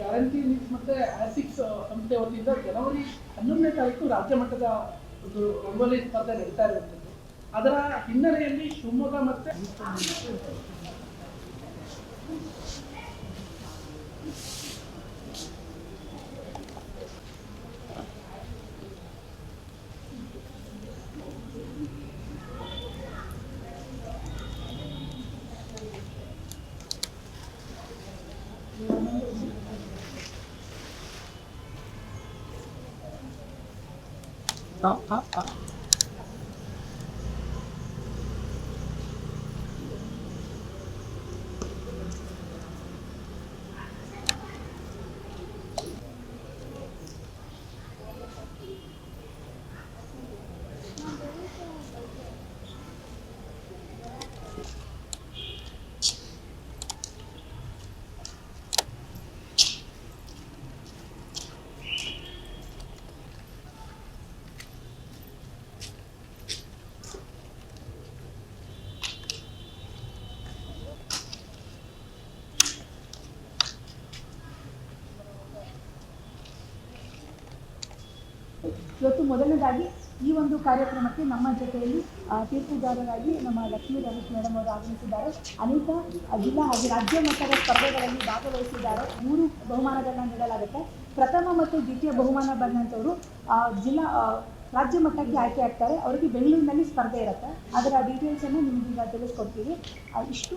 Guarantee leagues ಮತ್ತು ಆಸಿಕ್ಸ್ ಸಂಸ್ಥೆ ವತಿಯಿಂದ ಜನವರಿ 11ನೇ ತಾರೀಕು ರಾಜ್ಯ ಮಟ್ಟದ ಒಂದು ರಂಗೋಲಿ ಸ್ಪರ್ಧೆ ನಡೀತಾ ಇರುವಂಥದ್ದು. ಅದರ ಹಿನ್ನೆಲೆಯಲ್ಲಿ ಶಿವಮೊಗ್ಗ ಮತ್ತು ಇವತ್ತು ಮೊದಲನೇದಾಗಿ ಈ ಒಂದು ಕಾರ್ಯಕ್ರಮಕ್ಕೆ ನಮ್ಮ ಜೊತೆಯಲ್ಲಿ ತೀರ್ಪುಗಾರರಾಗಿ ನಮ್ಮ ಲಕ್ಷ್ಮೀ ರಮೇಶ್ ಮೇಡಮ್ ಅವರು ಆಗಮಿಸಿದ್ದಾರೆ. ಅನೇಕ ಜಿಲ್ಲಾ ಹಾಗೂ ರಾಜ್ಯ ಮಟ್ಟದ ಸ್ಪರ್ಧೆಗಳಲ್ಲಿ ಭಾಗವಹಿಸಿದ್ದಾರೆ. 3 ಬಹುಮಾನಗಳನ್ನ ನೀಡಲಾಗುತ್ತೆ. ಪ್ರಥಮ ಮತ್ತು ದ್ವಿತೀಯ ಬಹುಮಾನ ಬಂದಂಥವರು ರಾಜ್ಯ ಮಟ್ಟಕ್ಕೆ ಆಯ್ಕೆ ಆಗ್ತಾರೆ. ಅವರಿಗೆ ಬೆಂಗಳೂರಿನಲ್ಲಿ ಸ್ಪರ್ಧೆ ಇರುತ್ತೆ. ಅದರ ಡೀಟೇಲ್ಸನ್ನು ನಿಮಗೀಗ ತಿಳಿಸ್ಕೊಡ್ತೀವಿ. ಇಷ್ಟು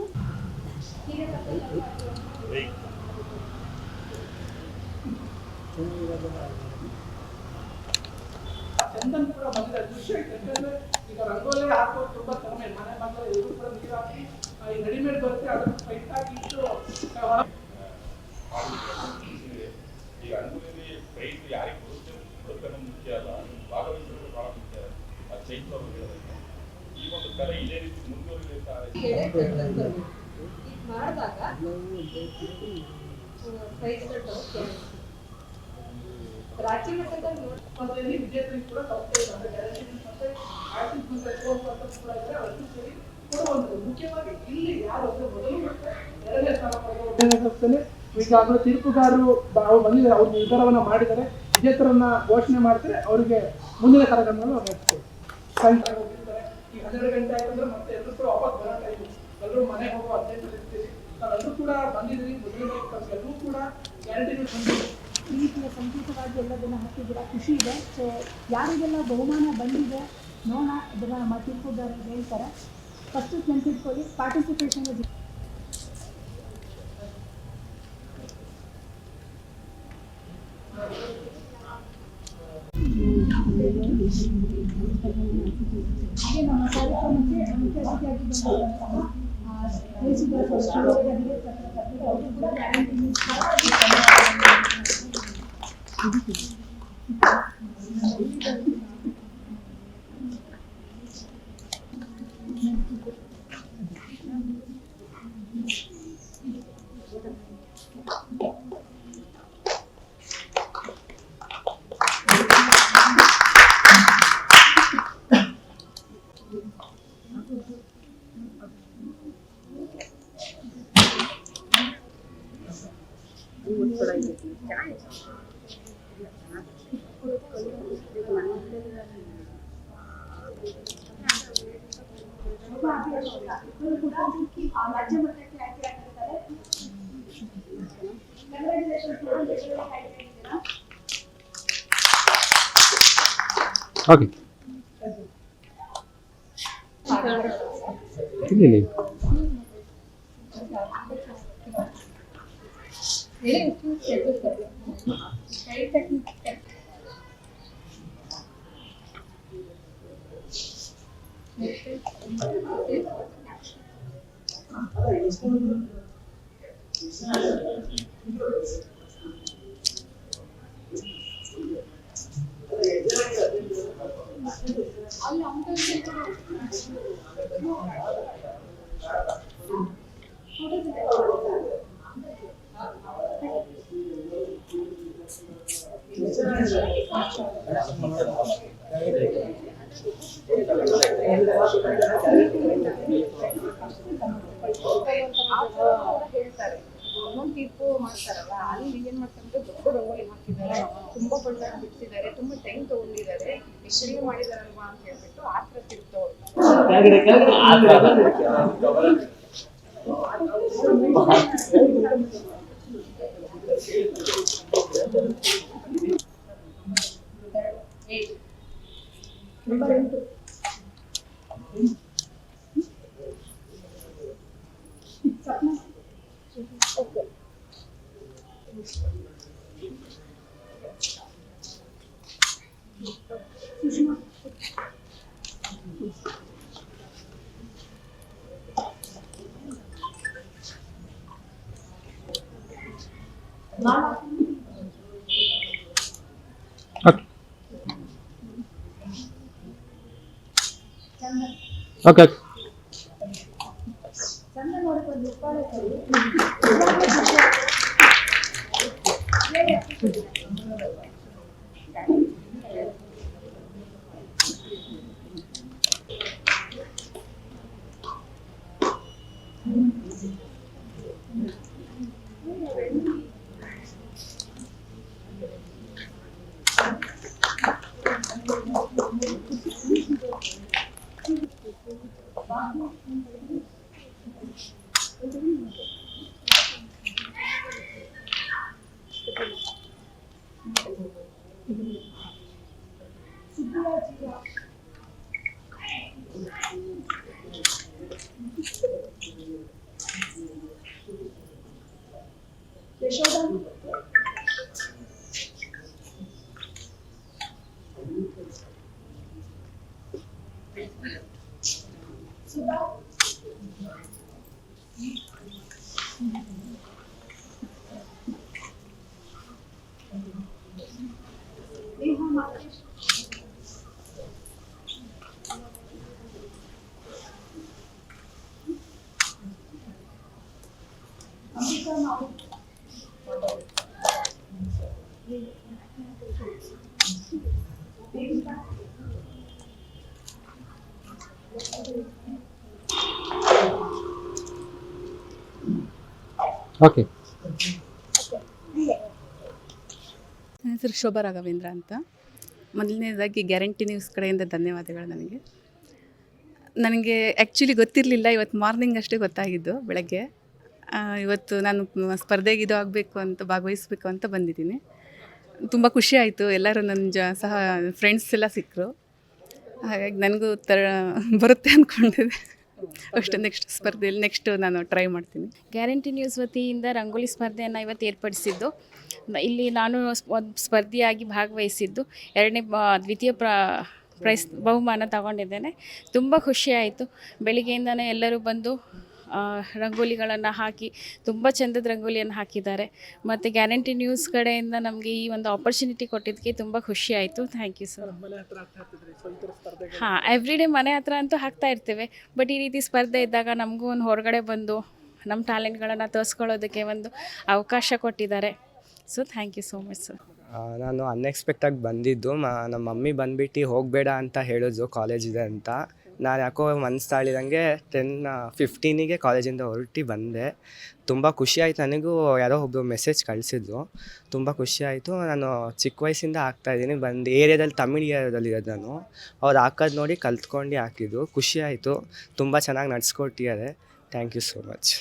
ಚಂದನ್ ಕೂಡ ಬಂದಿದೆ ದೃಶ್ಯ. ಯಾಕಂದ್ರೆ ಈಗ ರಂಗೋಲಿ ಹಾಕೋದು ತುಂಬಾ ಕಡಿಮೆ. ಮನೆ ಬಂದರೆ ಇವರು ಕೂಡ ನೀರು ಹಾಕಿ ಈ ರೆಡಿಮೇಡ್ ಬರುತ್ತೆ, ಅದನ್ನು ಪೈಟ್ ಹಾಕಿ ಇಟ್ಟು ಈಗ ರಂಗೋಲಿ ಪ್ರೈಸ್ ಯಾರಿಗೆ ಕೊಡುತ್ತೆ ಮುಖ್ಯ ಅಲ್ಲ, ಭಾಗವಹಿಸೋದು ಬಹಳ ಮುಖ್ಯ. ಅದು ಚೈತ್ರ ಅವರು ಹೇಳೋದಕ್ಕೆ ಈ ಒಂದು ಕಲೆ ಇದೇ ರೀತಿ ಮುಂದುವರಿಯುತ್ತಾರೆ ಮಾಡಿದಾಗ ರಾಜ್ಯ ಮಟ್ಟದಲ್ಲಿ ವಿಜೇತರಿಗೆ ಕೂಡ ಸಂಸ್ಥೆ ಕೊಡುವಂಥದ್ದು. ಮುಖ್ಯವಾಗಿ ಇಲ್ಲಿ ಯಾರು ಮೊದಲು ಮತ್ತೆ 2ನೇ ಸ್ಥಾನ ಪಡೆದ ಈಗಾಗಲೇ ತೀರ್ಪುಗಾರರು ಬಂದಿದ್ದಾರೆ. ಅವ್ರು ನಿರ್ಧಾರವನ್ನ ಮಾಡಿದ್ದಾರೆ. ವಿಜೇತರನ್ನ ಘೋಷಣೆ ಮಾಡ್ತಾರೆ. ಅವರಿಗೆ ಮುಂದಿನ ಕಾರ್ಯಕ್ರಮಗಳು ನಡೆಸ್ತಾರೆ. ಸಾಯಂಕಾಲ ಹೋಗಿರ್ತಾರೆ. ಈಗ 12 ಗಂಟೆ ಆಯ್ತಂದ್ರೆ ಮತ್ತೆ ಎಲ್ಲರೂ ಕೂಡ ವಾಪಸ್ ಬರೋ ಟೈಮು. ಎಲ್ಲರೂ ಮನೆಗೆ ಹೋಗೋ ಅಧ್ಯಕ್ಷ ಇರ್ತೀವಿ. ನಾವೆಲ್ಲರೂ ಕೂಡ ಬಂದಿದ್ದೀರಿ. ಮೊದಲನೇ ಎಲ್ಲರೂ ಕೂಡ ಗ್ಯಾರಂಟಿ ಬಂದಿದ್ದೀವಿ. ಈ ರೀತಿಯ ಸಂಕೇತವಾಗಿ ಎಲ್ಲದನ್ನು ಹಾಕಿದ್ದೀರ, ಖುಷಿ ಇದೆ. ಸೊ ಯಾರಿಗೆಲ್ಲ ಬಹುಮಾನ ಬಂದಿದೆ ನೋಡೋಣ, ಅದನ್ನು ನಮ್ಮ ತೀರ್ಪುಗಾರರು ಹೇಳ್ತಾರೆ. ಫಸ್ಟು ನೆನಪಿಟ್ಕೊಳ್ಳಿ, ಪಾರ್ಟಿಸಿಪೇಷನ್ ಹಾಗೆ ನಮ್ಮ ಕಾರ್ಯಕ್ರಮಕ್ಕೆ ಮುಖ್ಯ ಅತಿಥಿಯಾಗಿ ಬಂದಿರುವಂತಹ ಅವರು ಕೂಡ ಗ್ಯಾರಂಟಿ ರಾಜ್ಯ ಮಟ್ಟಕ್ಕೆ ಆಯ್ಕೆ ಆಗಿರ್ತಾರೆ. ಓಕೆ ಇಲ್ಲಿ ಹೇಳ್ತಾರೆ ತೀರ್ಪು ಮಾಡ್ತಾರಲ್ಲ ಅಲ್ಲಿ ಅಂತಂದ್ರೆ ದೊಡ್ಡ ರಂಗೋಲಿ ಹಾಕಿದ್ದಾರೆ, ತುಂಬಾ ಬಣ್ಣ ಬಿಡಿಸಿದ್ದಾರೆ, ತುಂಬಾ ಟೈಮ್ ತಗೊಂಡಿದ್ದಾರೆ, ಯಶಸ್ವಿ ಮಾಡಿದಾರಲ್ವಾ ಅಂತ ಹೇಳ್ಬಿಟ್ಟು ಆತರ ತಿರುಗ್ತವ್ರು. Okay. ಚಂದ ನೋಡ್ಕೊಂಡು Okay. ನನ್ನ ಹೆಸರು ಶೋಭಾ ರಾಘವೇಂದ್ರ ಅಂತ. ಮೊದಲನೇದಾಗಿ ಗ್ಯಾರಂಟಿ ನ್ಯೂಸ್ ಕಡೆಯಿಂದ ಧನ್ಯವಾದಗಳು. ನನಗೆ ಆ್ಯಕ್ಚುಲಿ ಗೊತ್ತಿರಲಿಲ್ಲ, ಇವತ್ತು ಮಾರ್ನಿಂಗ್ ಅಷ್ಟೇ ಗೊತ್ತಾಗಿದ್ದು ಬೆಳಗ್ಗೆ. ಇವತ್ತು ನಾನು ಸ್ಪರ್ಧೆಗೆ ಇದು ಆಗಬೇಕು ಅಂತ ಭಾಗವಹಿಸಬೇಕು ಅಂತ ಬಂದಿದ್ದೀನಿ. ತುಂಬ ಖುಷಿ ಆಯಿತು, ಎಲ್ಲರೂ ನನ್ನ ಸಹ ಫ್ರೆಂಡ್ಸ್ ಎಲ್ಲ ಸಿಕ್ಕರು. ಹಾಗಾಗಿ ನನಗೂ ಬರುತ್ತೆ ಅಂದ್ಕೊಂಡಿದ್ದೆ ಅಷ್ಟು. ನೆಕ್ಸ್ಟ್ ಸ್ಪರ್ಧೆಯಲ್ಲಿ ನಾನು ಟ್ರೈ ಮಾಡ್ತೀನಿ. ಗ್ಯಾರಂಟಿ ನ್ಯೂಸ್ ವತಿಯಿಂದ ರಂಗೋಲಿ ಸ್ಪರ್ಧೆಯನ್ನು ಇವತ್ತು ಏರ್ಪಡಿಸಿದ್ದು. ಇಲ್ಲಿ ನಾನು ಸ್ಪರ್ಧಿಯಾಗಿ ಭಾಗವಹಿಸಿದ್ದು, ದ್ವಿತೀಯ ಪ್ರೈಸ್ ಬಹುಮಾನ ತಗೊಂಡಿದ್ದೇನೆ. ತುಂಬ ಖುಷಿಯಾಯಿತು. ಬೆಳಿಗ್ಗೆಯಿಂದನೇ ಎಲ್ಲರೂ ಬಂದು ರಂಗೋಲಿಗಳನ್ನು ಹಾಕಿ ತುಂಬ ಚೆಂದದ ರಂಗೋಲಿಯನ್ನು ಹಾಕಿದ್ದಾರೆ. ಮತ್ತು ಗ್ಯಾರಂಟಿ ನ್ಯೂಸ್ ಕಡೆಯಿಂದ ನಮಗೆ ಈ ಒಂದು ಆಪರ್ಚುನಿಟಿ ಕೊಟ್ಟಿದ್ದಕ್ಕೆ ತುಂಬ ಖುಷಿಯಾಯಿತು. Thank you sir. ಹಾಂ, ಎವ್ರಿಡೇ ಮನೆ ಹತ್ರ ಅಂತೂ ಹಾಕ್ತಾ ಇರ್ತೇವೆ. ಬಟ್ ಈ ರೀತಿ ಸ್ಪರ್ಧೆ ಇದ್ದಾಗ ನಮಗೂ ಒಂದು ಹೊರಗಡೆ ಬಂದು ನಮ್ಮ ಟ್ಯಾಲೆಂಟ್ಗಳನ್ನು ತೋರಿಸ್ಕೊಳ್ಳೋದಕ್ಕೆ ಒಂದು ಅವಕಾಶ ಕೊಟ್ಟಿದ್ದಾರೆ. So thank you so much sir. ನಾನು ಅನ್ಎಕ್ಸ್ಪೆಕ್ಟಾಗಿ ಬಂದಿದ್ದು. ನಮ್ಮ ಮಮ್ಮಿ ಬಂದುಬಿಟ್ಟು ಹೋಗಬೇಡ ಅಂತ ಹೇಳಿದ್ರು, ಕಾಲೇಜ್ ಇದೆ ಅಂತ. ನಾನು ಯಾಕೋ ಮನಸ್ಸು ತಾಳಿದಂಗೆ 10:15 ಕಾಲೇಜಿಂದ ಹೊರಟಿ ಬಂದೆ. ತುಂಬ ಖುಷಿ ಆಯಿತು. ನನಗೂ ಯಾರೋ ಒಬ್ಬರು ಮೆಸೇಜ್ ಕಳಿಸಿದ್ರು, ತುಂಬ ಖುಷಿ ಆಯಿತು. ನಾನು ಚಿಕ್ಕ ವಯಸ್ಸಿಂದ ಹಾಕ್ತಾಯಿದ್ದೀನಿ. ಬಂದು ಏರಿಯಾದಲ್ಲಿ ತಮಿಳ್ ಏರಿಯಾದಲ್ಲಿ ಇರೋದು ನಾನು. ಅವ್ರು ಹಾಕೋದು ನೋಡಿ ಕಲ್ತ್ಕೊಂಡು ಹಾಕಿದ್ದು. ಖುಷಿ ಆಯಿತು. ತುಂಬ ಚೆನ್ನಾಗಿ ನಡೆಸ್ಕೊಟ್ಟಿದ್ದಾರೆ. Thank you so much.